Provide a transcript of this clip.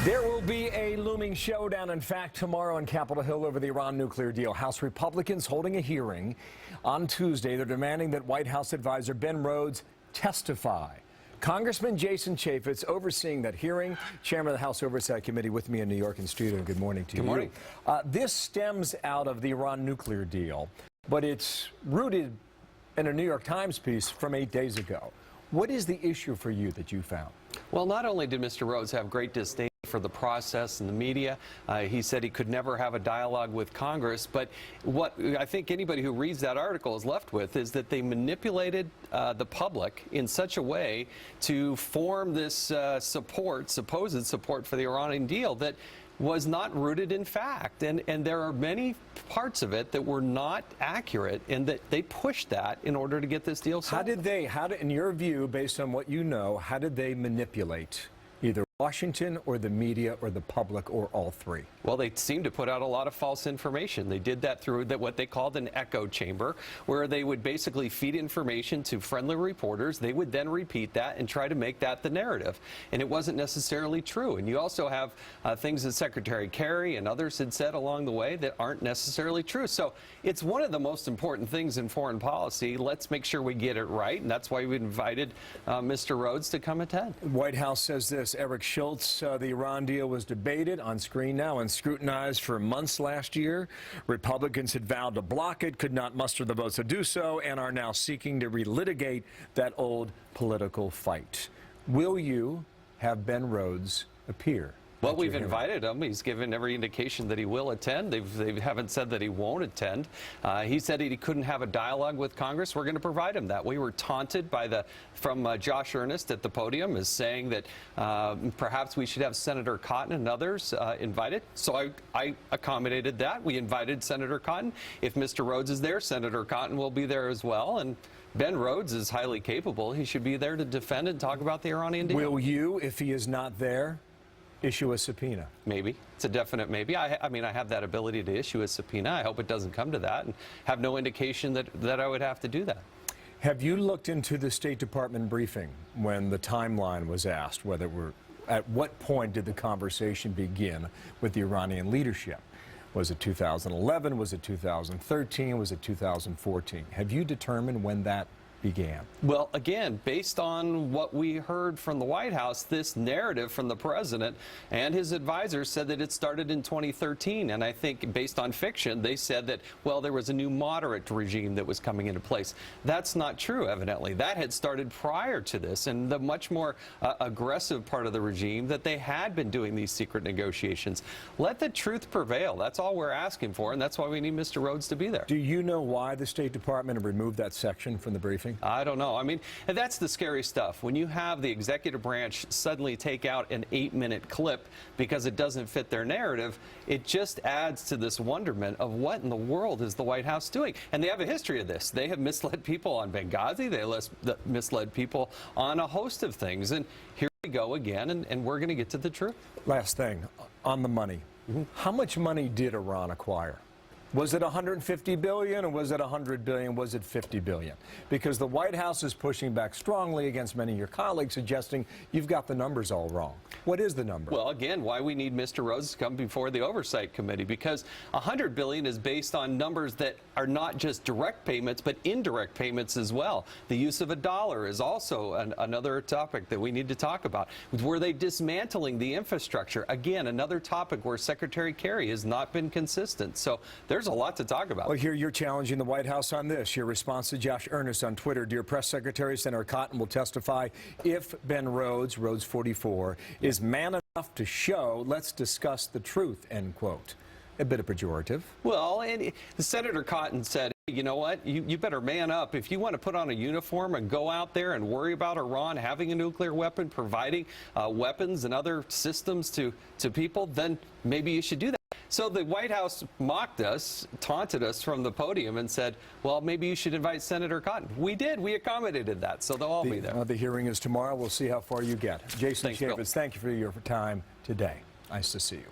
There will be a looming showdown, in fact, tomorrow on Capitol Hill over the Iran nuclear deal. House Republicans holding a hearing on Tuesday. They're demanding that White House advisor Ben Rhodes testify. Congressman Jason Chaffetz overseeing that hearing, chairman of the House Oversight Committee, with me in New York in studio. Good morning to you. Good morning. This stems out of the Iran nuclear deal, but it's rooted in a New York Times piece from 8 days ago. What is the issue for you that you found? Well, not only did Mr. Rhodes have great disdain for the process and the media, he said he could never have a dialogue with Congress, but what I think anybody who reads that article is left with is that they manipulated the public in such a way to form this supposed support for the Iranian deal that was not rooted in fact, and there are many parts of it that were not accurate, and that they pushed that in order to get this deal signed. In your view, based on what you know, how did they manipulate either Washington or the media or the public or all three? Well, they seem to put out a lot of false information. They did that through what they called an echo chamber, where they would basically feed information to friendly reporters. They would then repeat that and try to make that the narrative. And it wasn't necessarily true. And you also have things that Secretary Kerry and others had said along the way that aren't necessarily true. So it's one of the most important things in foreign policy. Let's make sure we get it right. And that's why we invited Mr. Rhodes to come attend. White House says this. Eric Schultz, the Iran deal was debated on screen now and scrutinized for months last year. Republicans had vowed to block it, could not muster the votes to do so, and are now seeking to relitigate that old political fight. Will you have Ben Rhodes appear? Well, we've invited him. He's given every indication that he will attend. They haven't said that he won't attend. He said he couldn't have a dialogue with Congress. We're going to provide him that. We were taunted from Josh Earnest at the podium as saying that perhaps we should have Senator Cotton and others invited. So I accommodated that. We invited Senator Cotton. If Mr. Rhodes is there, Senator Cotton will be there as well. And Ben Rhodes is highly capable. He should be there to defend and talk about the Iranian deal. Will you, if he is not there, issue a subpoena? Maybe. It's a definite maybe. I mean, I have that ability to issue a subpoena. I hope it doesn't come to that, and have no indication that I would have to do that. Have you looked into the State Department briefing when the timeline was asked, at what point did the conversation begin with the Iranian leadership? Was it 2011? Was it 2013? Was it 2014? Have you determined when that began? Well, again, based on what we heard from the White House, this narrative from the president and his advisors said that it started in 2013. And I think based on fiction, they said that, well, there was a new moderate regime that was coming into place. That's not true, evidently. That had started prior to this, and the much more aggressive part of the regime that they had been doing these secret negotiations. Let the truth prevail. That's all we're asking for, and that's why we need Mr. Rhodes to be there. Do you know why the State Department removed that section from the briefing? I don't know. I mean, that's the scary stuff. When you have the executive branch suddenly take out an 8-minute clip because it doesn't fit their narrative, it just adds to this wonderment of what in the world is the White House doing. And they have a history of this. They have misled people on Benghazi. They misled people on a host of things. And here we go again, and we're going to get to the truth. Last thing, on the money. How much money did Iran acquire? Was it $150 billion, or was it $100 billion? Was it $50 billion? Because the White House is pushing back strongly against many of your colleagues, suggesting you've got the numbers all wrong. What is the number? Well, again, why we need Mr. Rhodes to come before the Oversight Committee, because $100 billion is based on numbers that are not just direct payments, but indirect payments as well. The use of a dollar is also another topic that we need to talk about. Were they dismantling the infrastructure? Again, another topic where Secretary Kerry has not been consistent. So there's a lot to talk about. Well, here you're challenging the White House on this. Your response to Josh Earnest on Twitter: Dear Press Secretary, Senator Cotton will testify if Ben Rhodes, Rhodes 44, is man enough to show, let's discuss the truth, end quote. A bit of pejorative. Well, and Senator Cotton said, you know what, you better man up. If you want to put on a uniform and go out there and worry about Iran having a nuclear weapon, providing weapons and other systems to people, then maybe you should do that. So the White House mocked us, taunted us from the podium, and said, well, maybe you should invite Senator Cotton. We did. We accommodated that, so they'll all be there. The hearing is tomorrow. We'll see how far you get. Jason Chaffetz, thank you for your time today. Nice to see you.